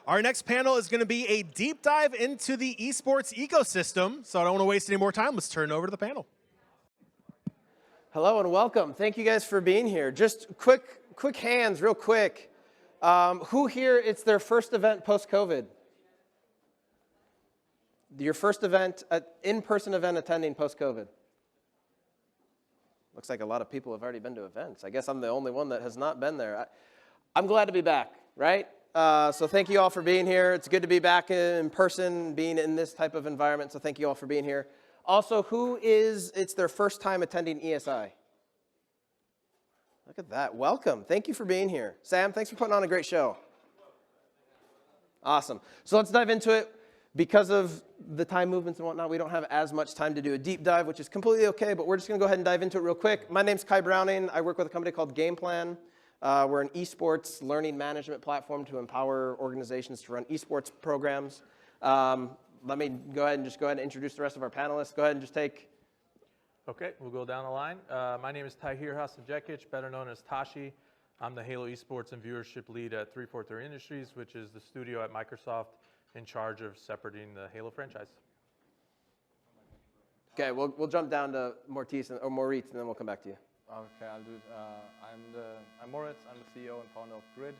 Our next panel is going to be a deep dive into the esports ecosystem. So I don't want to waste any more time. Let's turn it over to the panel. Hello and welcome. Thank you guys for being here. Just quick hands, real quick. Who here, it's their first event post-COVID? Your first event, in-person event attending post-COVID? Looks like a lot of people have already been to events. I guess I'm the only one that has not been there. I'm glad to be back, right? So thank you all for being here. It's good to be back in person, being in this type of environment, so thank you all for being here. Also, it's their first time attending ESI? Look at that, welcome. Thank you for being here. Sam, thanks for putting on a great show. Awesome, so let's dive into it. Because of the time movements and whatnot, we don't have as much time to do a deep dive, which is completely okay, but we're just gonna go ahead and dive into it real quick. My name's Kai Browning. I work with a company called Gameplan. We're an esports learning management platform to empower organizations to run esports programs. Let me go ahead and introduce the rest of our panelists. Go ahead and just take. Okay, we'll go down the line. My name is Tahir Hasandjekic, better known as Tashi. I'm the Halo Esports and Viewership lead at 343 Industries, which is the studio at Microsoft in charge of separating the Halo franchise. Okay, we'll jump down to Moritz, and then we'll come back to you. Okay, I'll do it. I'm Moritz. I'm the CEO and founder of Grid.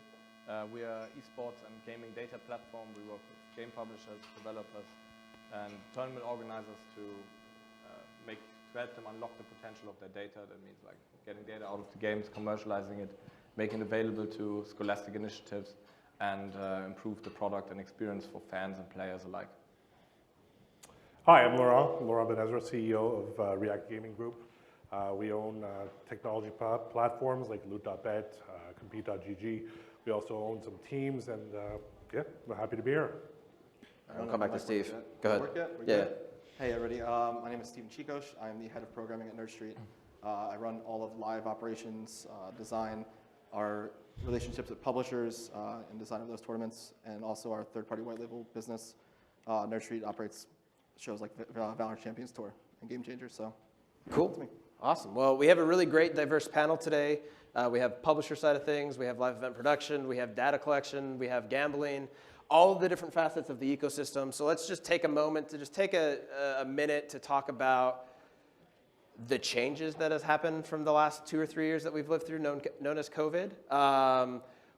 We are esports and gaming data platform. We work with game publishers, developers, and tournament organizers to help them unlock the potential of their data. That means like getting data out of the games, commercializing it, making it available to scholastic initiatives, and improve the product and experience for fans and players alike. Hi, I'm Laurent Benezra, CEO of React Gaming Group. We own technology platforms like Loot.bet, Compete.gg. We also own some teams, and yeah, we're happy to be here. I'll come back to Steve. Go ahead. Yeah. Hey, everybody. My name is Csikos. I'm the head of programming at Nerd Street. I run all of live operations, design, our relationships with publishers, and design of those tournaments, and also our third-party white label business. Nerd Street operates shows like Valorant Champions Tour and Game Changers. So cool. That's me. Awesome. Well, we have a really great, diverse panel today. We have publisher side of things, we have live event production, we have data collection, we have gambling, all of the different facets of the ecosystem. So let's just take a moment to just take a minute to talk about the changes that has happened from the last 2 or 3 years that we've lived through, known as COVID.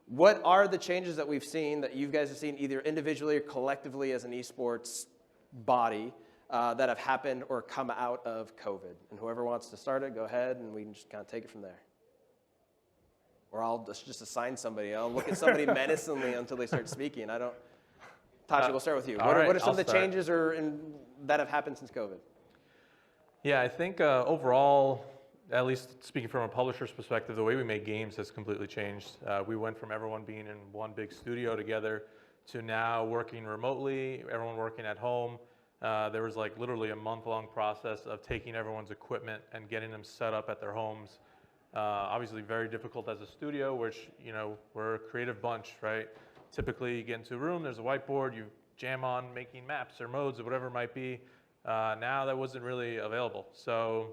What are the changes that we've seen, that you guys have seen either individually or collectively as an esports body, that have happened or come out of COVID? And whoever wants to start it, go ahead, and we can just kind of take it from there. Or I'll just assign somebody. I'll look at somebody menacingly until they start speaking. Tashi, we'll start with you. What are some of the changes that have happened since COVID? Yeah, I think overall, at least speaking from a publisher's perspective, the way we make games has completely changed. We went from everyone being in one big studio together to now working remotely, everyone working at home. There was like literally a month-long process of taking everyone's equipment and getting them set up at their homes. Obviously very difficult as a studio, which, you know, we're a creative bunch, right? Typically you get into a room, there's a whiteboard, you jam on making maps or modes or whatever it might be. Now that wasn't really available. So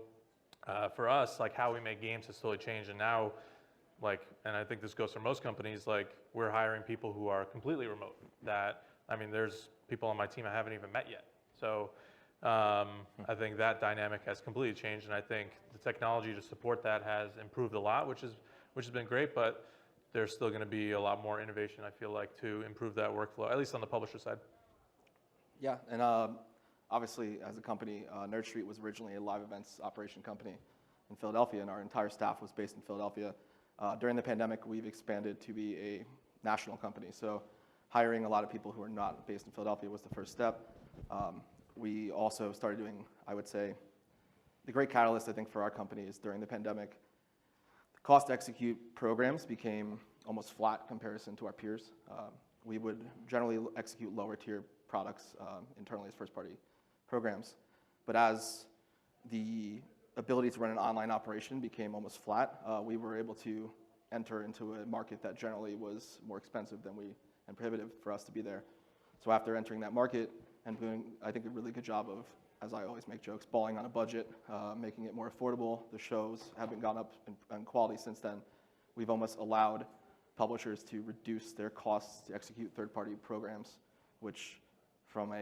for us, like how we make games has totally changed. And now, like, and I think this goes for most companies, like we're hiring people who are completely remote. There's people on my team I haven't even met yet. So I think that dynamic has completely changed, and I think the technology to support that has improved a lot, which has been great, but there's still going to be a lot more innovation, I feel like, to improve that workflow, at least on the publisher side. Yeah, and obviously, as a company, Nerd Street was originally a live events operation company in Philadelphia, and our entire staff was based in Philadelphia. During the pandemic, we've expanded to be a national company, so hiring a lot of people who are not based in Philadelphia was the first step. We also started doing, I would say, the great catalyst, I think, for our company is during the pandemic, the cost to execute programs became almost flat comparison to our peers. We would generally execute lower tier products internally as first-party programs. But as the ability to run an online operation became almost flat, we were able to enter into a market that generally was more expensive and prohibitive for us to be there. So after entering that market and doing, I think, a really good job of, as I always make jokes, balling on a budget, making it more affordable, the shows haven't gone up in quality since then. We've almost allowed publishers to reduce their costs to execute third-party programs, which from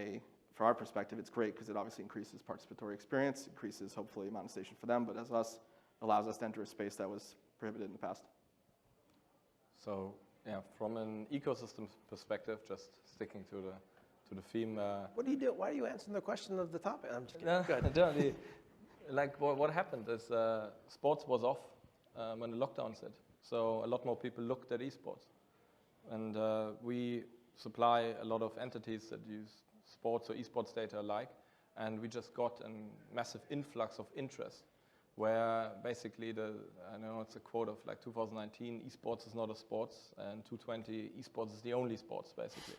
our perspective, it's great because it obviously increases participatory experience, increases hopefully monetization for them, but as us, allows us to enter a space that was prohibited in the past. So yeah, from an ecosystem perspective, just sticking to the theme. What do you do? Why are you answering the question of the topic? I'm just kidding. No, Go ahead. like what happened is sports was off when the lockdowns hit. So a lot more people looked at esports. And we supply a lot of entities that use sports or esports data alike. And we just got a massive influx of interest where basically I know it's a quote of like 2019, esports is not a sports, and 2020, esports is the only sports basically.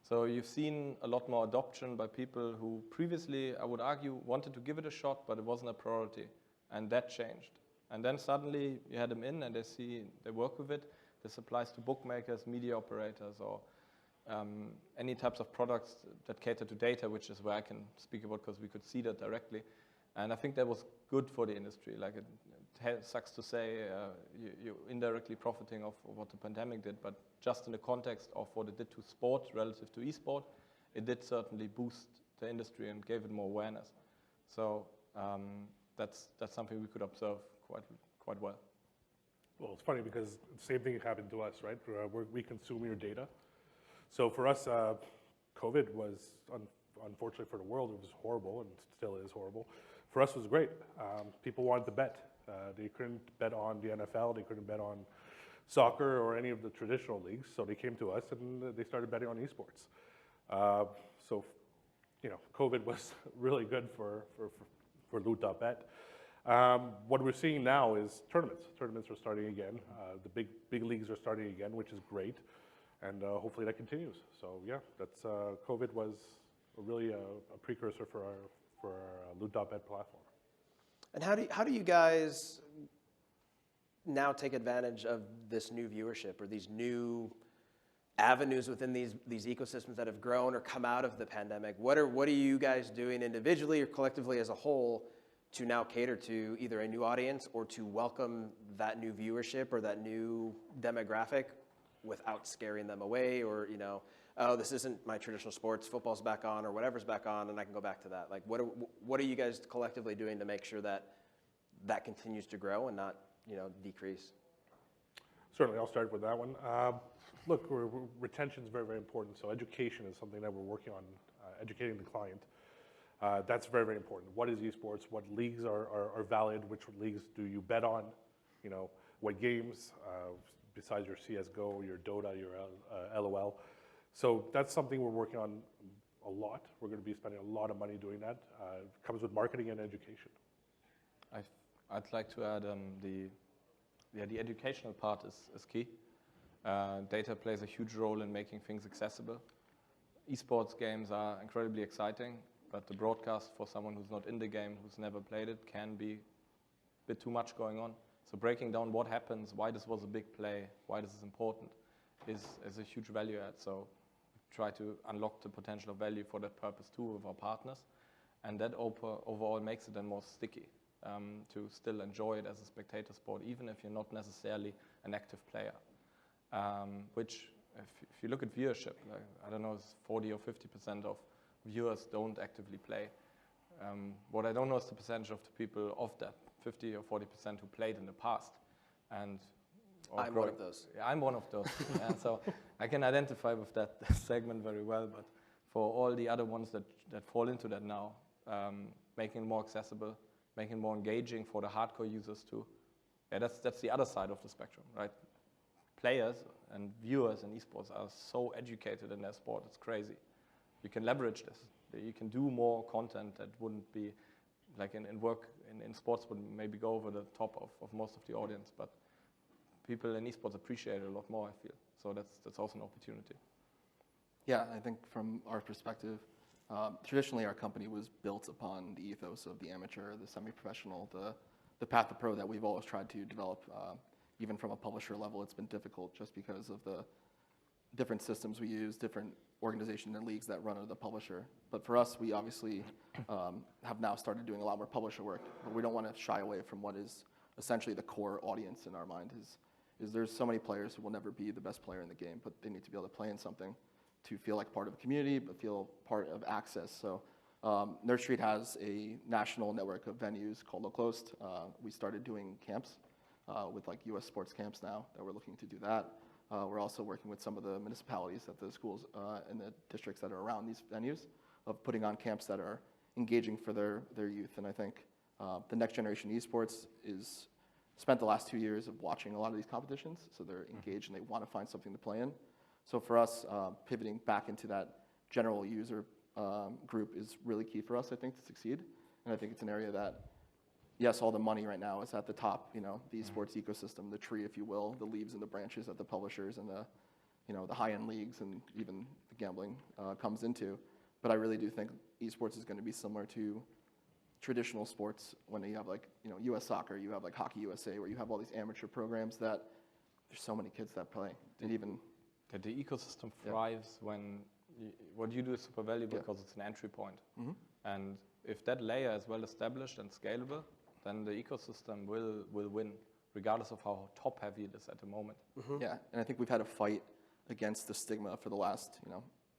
So you've seen a lot more adoption by people who previously, I would argue, wanted to give it a shot, but it wasn't a priority. And that changed. And then suddenly you had them in and they work with it. This applies to bookmakers, media operators, or any types of products that cater to data, which is where I can speak about because we could see that directly. And I think that was good for the industry. Like it sucks to say you're indirectly profiting of what the pandemic did, but just in the context of what it did to sport relative to esport, it did certainly boost the industry and gave it more awareness. So that's something we could observe quite well. Well, it's funny because the same thing happened to us, right? We consume your data. So for us, COVID was, unfortunately for the world, it was horrible and still is horrible. For us, it was great. People wanted to bet. They couldn't bet on the NFL. They couldn't bet on soccer or any of the traditional leagues. So they came to us and they started betting on esports. So, COVID was really good for Loot.bet. What we're seeing now is tournaments. Tournaments are starting again. The big leagues are starting again, which is great. And hopefully that continues. So yeah, that's COVID was really a precursor for our Loot.bet platform. And how do you guys now take advantage of this new viewership or these new avenues within these ecosystems that have grown or come out of the pandemic? What are you guys doing individually or collectively as a whole to now cater to either a new audience or to welcome that new viewership or that new demographic without scaring them away, or oh, this isn't my traditional sports, football's back on or whatever's back on and I can go back to that? Like what are you guys collectively doing to make sure that continues to grow and not decrease? Certainly, I'll start with that one. Look, retention is very, very important. So education is something that we're working on, educating the client. That's very, very important. What is esports? What leagues are valid? Which leagues do you bet on? What games, besides your CSGO, your Dota, your LOL. So that's something we're working on a lot. We're going to be spending a lot of money doing that. It comes with marketing and education. I'd like to add the educational part is key. Data plays a huge role in making things accessible. Esports games are incredibly exciting, but the broadcast for someone who's not in the game, who's never played it, can be a bit too much going on. So breaking down what happens, why this was a big play, why this is important, is a huge value add. So we try to unlock the potential of value for that purpose too with our partners. And that overall makes it then more sticky to still enjoy it as a spectator sport, even if you're not necessarily an active player. Which, if you look at viewership, like, I don't know, it's 40 or 50% of viewers don't actively play. What I don't know is the percentage of the people of that 50 or 40% who played in the past. And I'm one of those. Yeah, I'm one of those. And so I can identify with that segment very well. But for all the other ones that fall into that now, making it more accessible, making it more engaging for the hardcore users too. Yeah, that's the other side of the spectrum, right? Players and viewers in esports are so educated in their sport, it's crazy. You can leverage this. You can do more content that wouldn't be, like in sports would maybe go over the top of most of the audience, but people in esports appreciate it a lot more, I feel. So that's also an opportunity. Yeah, I think from our perspective, traditionally our company was built upon the ethos of the amateur, the semi-professional, the path to pro that we've always tried to develop. Even from a publisher level, it's been difficult just because of the different systems we use, different organizations and leagues that run under the publisher. But for us, we obviously have now started doing a lot more publisher work, but we don't want to shy away from what is essentially the core audience in our mind is there's so many players who will never be the best player in the game, but they need to be able to play in something to feel like part of a community, but feel part of access. So Nerd Street has a national network of venues called Localhost. We started doing camps with like US sports camps now that we're looking to do that. We're also working with some of the municipalities at the schools and the districts that are around these venues of putting on camps that are engaging for their youth. And I think the next generation esports is spent the last 2 years of watching a lot of these competitions, so they're engaged and they want to find something to play in. So for us, pivoting back into that general user group is really key for us, I think, to succeed. And I think it's an area that, yes, all the money right now is at the top, the esports ecosystem, the tree, if you will, the leaves and the branches that the publishers and the high-end leagues and even the gambling comes into. But I really do think esports is going to be similar to traditional sports when you have like, US soccer, you have like Hockey USA, where you have all these amateur programs that there's so many kids that play. And even The ecosystem thrives when what you do is super valuable because it's an entry point. And if that layer is well established and scalable, then the ecosystem will win, regardless of how top heavy it is at the moment. Yeah, and I think we've had a fight against the stigma for the last,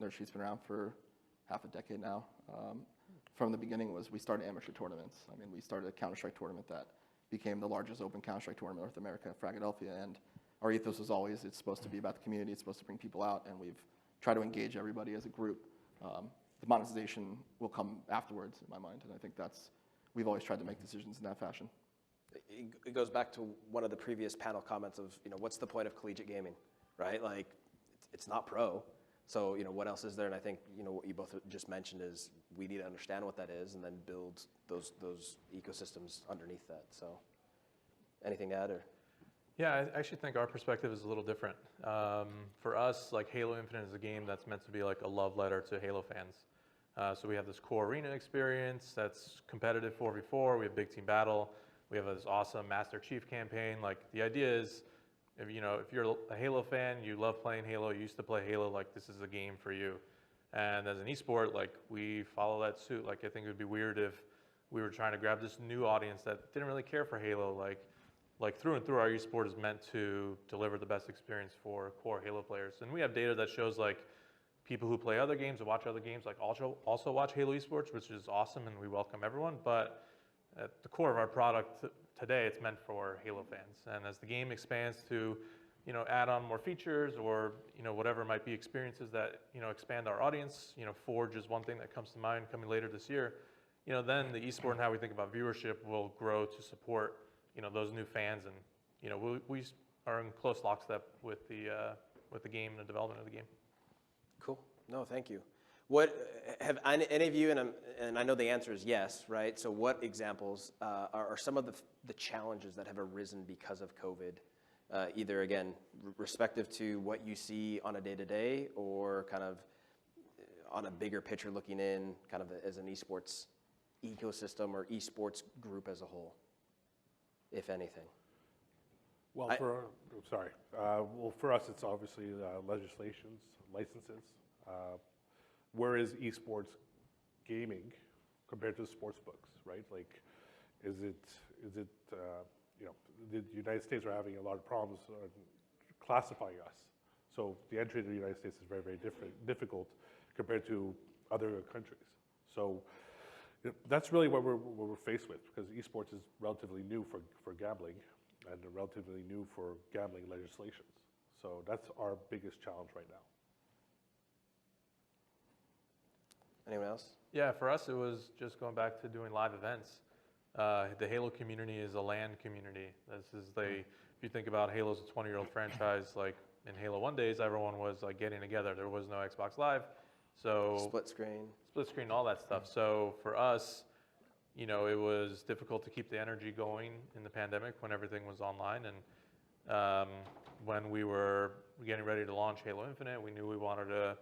Nerd Street's been around for half a decade now. From the beginning we started amateur tournaments. I mean, we started a Counter-Strike tournament that became the largest open Counter-Strike tournament in North America, Philadelphia, and our ethos was always, it's supposed to be about the community, it's supposed to bring people out, and we've tried to engage everybody as a group. The monetization will come afterwards, in my mind, and I think we've always tried to make decisions in that fashion. It goes back to one of the previous panel comments of, what's the point of collegiate gaming, right? Like, it's not pro. So, what else is there? And I think, what you both just mentioned is we need to understand what that is and then build those ecosystems underneath that. So, anything to add? Or? Yeah, I actually think our perspective is a little different. For us, like Halo Infinite is a game that's meant to be like a love letter to Halo fans. So we have this core arena experience that's competitive 4v4. We have big team battle. We have this awesome Master Chief campaign. Like the idea is, if you're a Halo fan, you love playing Halo, you used to play Halo, like this is a game for you. And as an esport, like we follow that suit. Like I think it would be weird if we were trying to grab this new audience that didn't really care for Halo. Like through and through, our esport is meant to deliver the best experience for core Halo players. And we have data that shows like people who play other games or watch other games like also watch Halo esports, which is awesome, and we welcome everyone. But at the core of our product today, it's meant for Halo fans. And as the game expands to, add on more features or, whatever might be experiences that, expand our audience, Forge is one thing that comes to mind coming later this year, then the esport and how we think about viewership will grow to support, those new fans. And, we are in close lockstep with the game and the development of the game. Cool. No, thank you. What have any of you, and I know the answer is yes, right? So what examples are some of the challenges that have arisen because of COVID, either, again, respective to what you see on a day-to-day or kind of on a bigger picture looking in kind of as an esports ecosystem or esports group as a whole, if anything? Well, for us, it's obviously legislations, licenses. Where is esports gaming compared to sports books, right? Like, is it the United States are having a lot of problems classifying us. So the entry to the United States is very, very difficult compared to other countries. So that's really what we're faced with, because esports is relatively new for gambling and relatively new for gambling legislations. So that's our biggest challenge right now. Anyone else? Yeah, for us, it was just going back to doing live events. The Halo community is a LAN community. If you think about Halo's a 20-year-old franchise, like in Halo 1 days, everyone was like getting together. There was no Xbox Live. So Split screen, all that stuff. So for us, it was difficult to keep the energy going in the pandemic when everything was online. And when we were getting ready to launch Halo Infinite, we knew we wanted to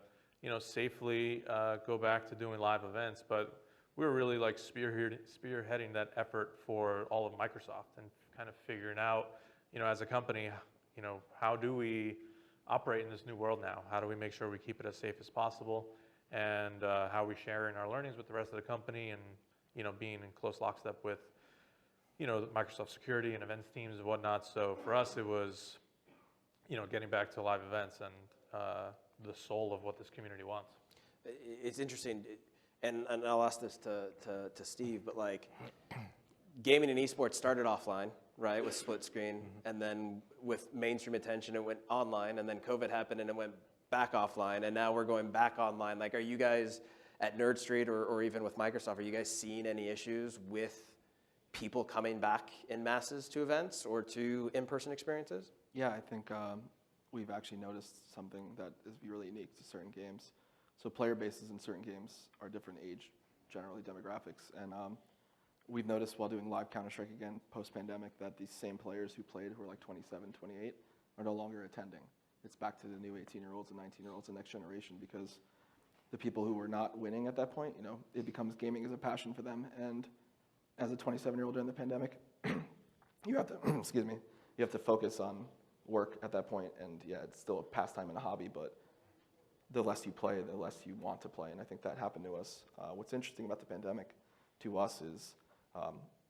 safely go back to doing live events, but we were really like spearheading that effort for all of Microsoft and kind of figuring out, as a company, how do we operate in this new world now? How do we make sure we keep it as safe as possible? And how are we sharing our learnings with the rest of the company and, being in close lockstep with, Microsoft security and events teams and whatnot. So for us, it was getting back to live events and the soul of what this community wants. It's interesting, and I'll ask this to Steve, but like gaming and esports started offline, right, with split screen, and then with mainstream attention, it went online, and then COVID happened and it went back offline, and now we're going back online. Like, are you guys at Nerd Street or even with Microsoft, are you guys seeing any issues with people coming back in masses to events or to in-person experiences? Yeah, I think we've actually noticed something that is really unique to certain games. So player bases in certain games are different age, generally demographics, and we've noticed while doing live Counter-Strike again post-pandemic that these same players who played who are like 27, 28 are no longer attending. It's back to the new 18-year-olds and 19-year-olds, the next generation, because the people who were not winning at that point, it becomes gaming as a passion for them. And as a 27-year-old during the pandemic, you have to, excuse me, you have to focus on work at that point. And yeah, it's still a pastime and a hobby, but the less you play, the less you want to play. And I think that happened to us. What's interesting about the pandemic to us is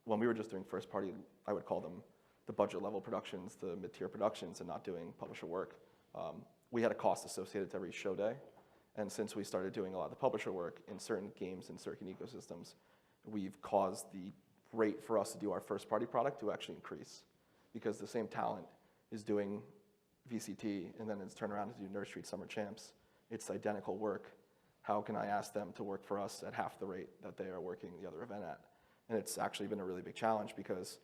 when we were just doing first party, I would call them the budget level productions, the mid-tier productions, and not doing publisher work. We had a cost associated to every show day. And since we started doing a lot of the publisher work in certain games and certain ecosystems, we've caused the rate for us to do our first party product to actually increase, because the same talent is doing VCT and then it's turned around to do Nerd Street Summer Champs. It's identical work. How can I ask them to work for us at half the rate that they are working the other event at? And it's actually been a really big challenge, because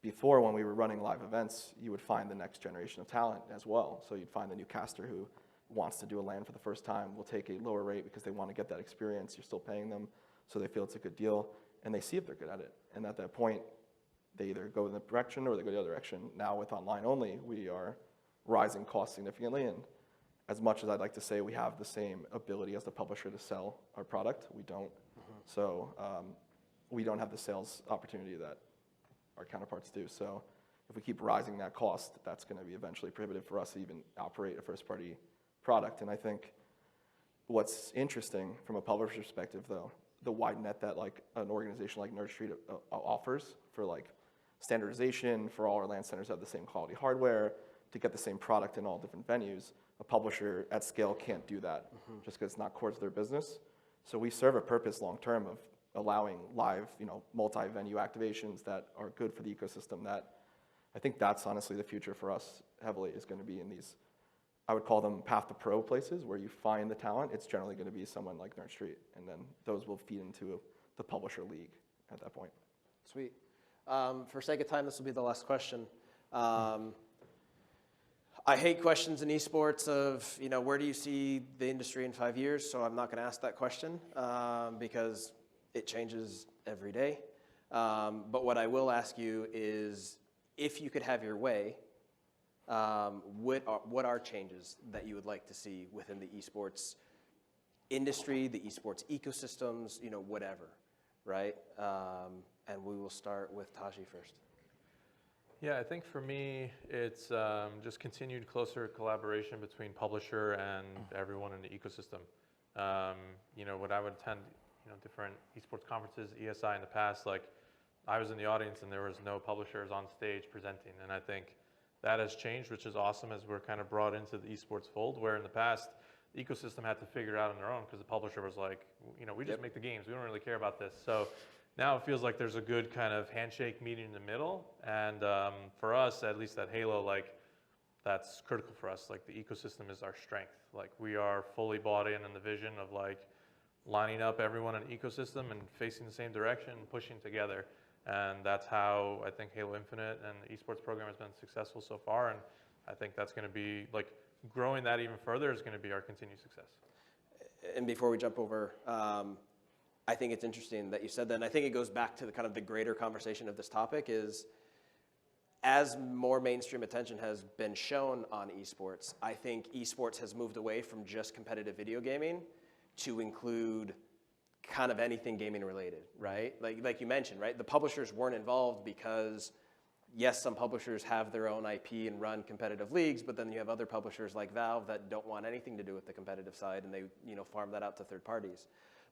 before, when we were running live events, you would find the next generation of talent as well. So you'd find the new caster who wants to do a LAN for the first time, will take a lower rate because they want to get that experience. You're still paying them, so they feel it's a good deal, and they see if they're good at it. And at that point, they either go in the direction or they go the other direction. Now with online only, we are rising costs significantly, and as much as I'd like to say we have the same ability as the publisher to sell our product, we don't. So we don't have the sales opportunity that our counterparts do. So if we keep rising that cost, that's going to be eventually prohibitive for us to even operate a first-party product. And I think what's interesting from a publisher perspective, though, the wide net that like an organization like Nerd Street offers for like standardization, for all our LAN centers have the same quality hardware, to get the same product in all different venues, a publisher at scale can't do that just because it's not core to their business. So we serve a purpose long-term of allowing live, multi-venue activations that are good for the ecosystem. That I think that's honestly the future for us heavily, is going to be in these, I would call them path to pro places where you find the talent. It's generally going to be someone like Nerd Street, and then those will feed into the publisher league at that point. Sweet. For sake of time, this will be the last question. I hate questions in esports of, where do you see the industry in 5 years? So I'm not going to ask that question because it changes every day. But what I will ask you is, if you could have your way, what are changes that you would like to see within the esports industry, the esports ecosystems, whatever, right? And we will start with Taji first. Yeah, I think for me, it's just continued closer collaboration between publisher and everyone in the ecosystem. When I would attend, different esports conferences, ESI in the past, like I was in the audience and there was no publishers on stage presenting. And I think that has changed, which is awesome as we're kind of brought into the esports fold, where in the past, the ecosystem had to figure it out on their own because the publisher was like, we just make the games. We don't really care about this. So now it feels like there's a good kind of handshake meeting in the middle. And for us, at least at Halo, like that's critical for us. Like the ecosystem is our strength. Like we are fully bought in the vision of like lining up everyone in the ecosystem and facing the same direction and pushing together. And that's how I think Halo Infinite and the esports program has been successful so far. And I think that's going to be like growing that even further is going to be our continued success. And before we jump over, I think it's interesting that you said that, and I think it goes back to the kind of the greater conversation of this topic is, as more mainstream attention has been shown on esports, I think esports has moved away from just competitive video gaming to include kind of anything gaming related, right? Like you mentioned, right? The publishers weren't involved because, yes, some publishers have their own IP and run competitive leagues, but then you have other publishers like Valve that don't want anything to do with the competitive side, and they farm that out to third parties.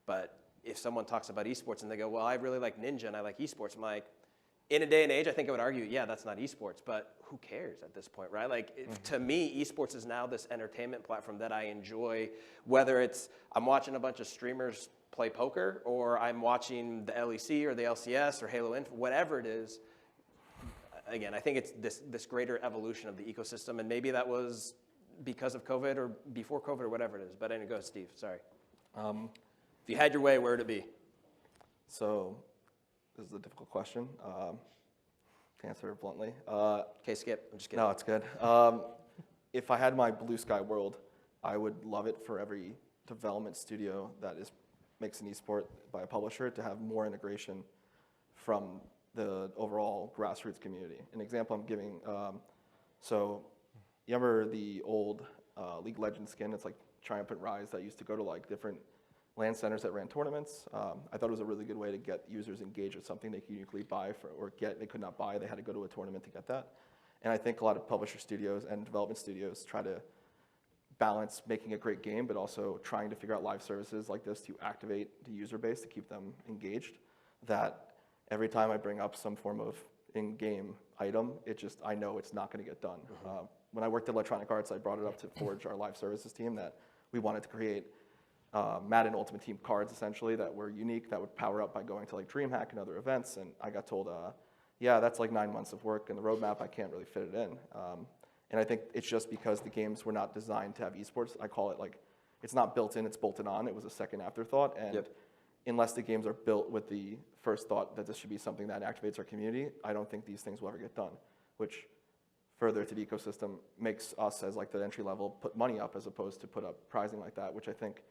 But if someone talks about esports and they go, well, I really like Ninja and I like esports, I'm like, in a day and age, I think I would argue, yeah, that's not esports, but who cares at this point, right? Like, to me, esports is now this entertainment platform that I enjoy, whether it's I'm watching a bunch of streamers play poker, or I'm watching the LEC or the LCS or Halo Infinite, whatever it is. Again, I think it's this greater evolution of the ecosystem, and maybe that was because of COVID or before COVID or whatever it is. But anyway, go ahead, Steve, sorry. If you had your way, where would it be? So this is a difficult question to answer bluntly. Okay, skip, I'm just kidding. No, it's good. If I had my blue sky world, I would love it for every development studio that makes an esport by a publisher to have more integration from the overall grassroots community. An example I'm giving, so you remember the old League of Legends skin? It's like Triumphant Rise that used to go to like different LAN centers that ran tournaments. I thought it was a really good way to get users engaged with something they could uniquely buy they could not buy. They had to go to a tournament to get that. And I think a lot of publisher studios and development studios try to balance making a great game, but also trying to figure out live services like this to activate the user base to keep them engaged. That every time I bring up some form of in-game item, I know it's not going to get done. When I worked at Electronic Arts, I brought it up to Forge, our live services team, that we wanted to create Madden Ultimate Team cards, essentially, that were unique, that would power up by going to like DreamHack and other events. And I got told, yeah, that's like 9 months of work in the roadmap. I can't really fit it in. And I think it's just because the games were not designed to have esports. I call it like, it's not built in, it's bolted on. It was a second afterthought. And unless the games are built with the first thought that this should be something that activates our community, I don't think these things will ever get done, which further to the ecosystem makes us as like the entry level put money up as opposed to put up prizing like that, which I think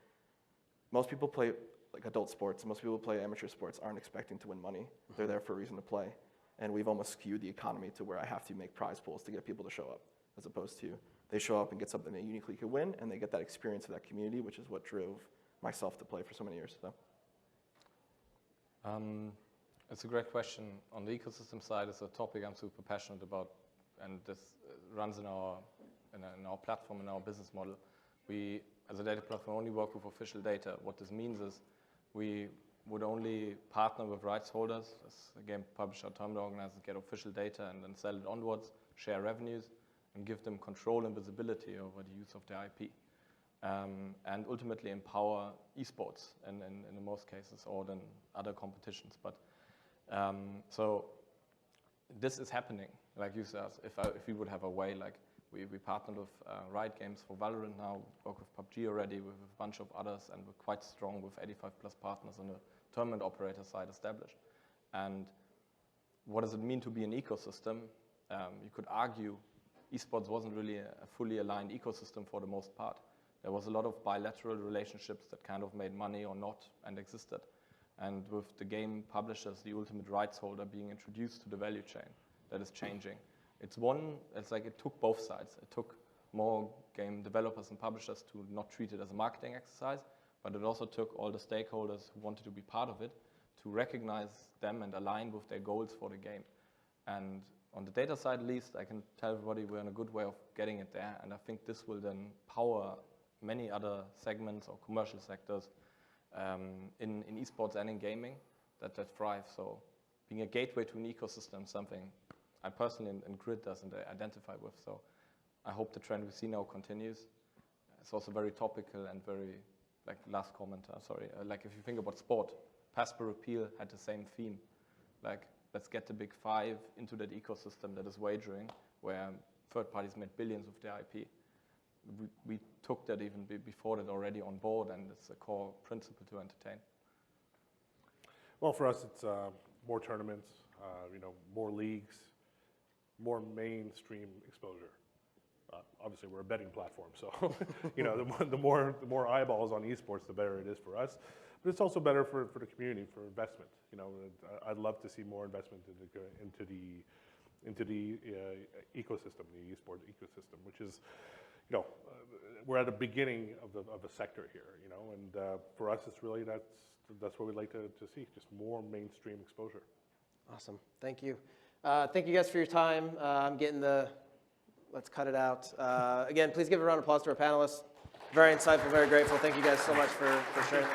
most people play like adult sports, most people play amateur sports aren't expecting to win money. They're there for a reason to play. And we've almost skewed the economy to where I have to make prize pools to get people to show up, as opposed to they show up and get something they uniquely could win, and they get that experience of that community, which is what drove myself to play for so many years. So. It's a great question. On the ecosystem side, it's a topic I'm super passionate about, and this runs in our platform, in our business model. We, as a data platform, only work with official data. What this means is we would only partner with rights holders, as a game publisher, tournament organizers, get official data and then sell it onwards, share revenues, and give them control and visibility over the use of their IP. And ultimately empower esports in the most cases, or than other competitions. But so this is happening, like you said. If we would have a way, like we partnered with Riot Games for Valorant now, work with PUBG already, with a bunch of others, and we're quite strong with 85+ partners on the tournament operator side established. And what does it mean to be an ecosystem? You could argue esports wasn't really a fully aligned ecosystem for the most part. There was a lot of bilateral relationships that kind of made money or not and existed. And with the game publishers, the ultimate rights holder being introduced to the value chain, that is changing. It's like it took both sides. It took more game developers and publishers to not treat it as a marketing exercise, but it also took all the stakeholders who wanted to be part of it to recognize them and align with their goals for the game. And on the data side, at least, I can tell everybody we're in a good way of getting it there. And I think this will then power many other segments or commercial sectors in esports and in gaming that thrive. So being a gateway to an ecosystem, something I personally and Grid doesn't identify with. So I hope the trend we see now continues. It's also very topical and very, like last comment, like if you think about sport, Pass Per Repeal had the same theme. Like, let's get the big five into that ecosystem that is wagering, where third parties made billions with their IP. We took that even before that already on board, and it's a core principle to entertain. Well, for us, it's more tournaments, more leagues, more mainstream exposure. Obviously, we're a betting platform, so the more eyeballs on esports, the better it is for us. But it's also better for the community, for investment. I'd love to see more investment into the ecosystem, the esports ecosystem, which is, we're at the beginning of a sector here, and for us, it's really that's what we'd like to see, just more mainstream exposure. Awesome, thank you. Thank you guys for your time. I'm getting let's cut it out. Again, please give a round of applause to our panelists. Very insightful, very grateful. Thank you guys so much for sharing.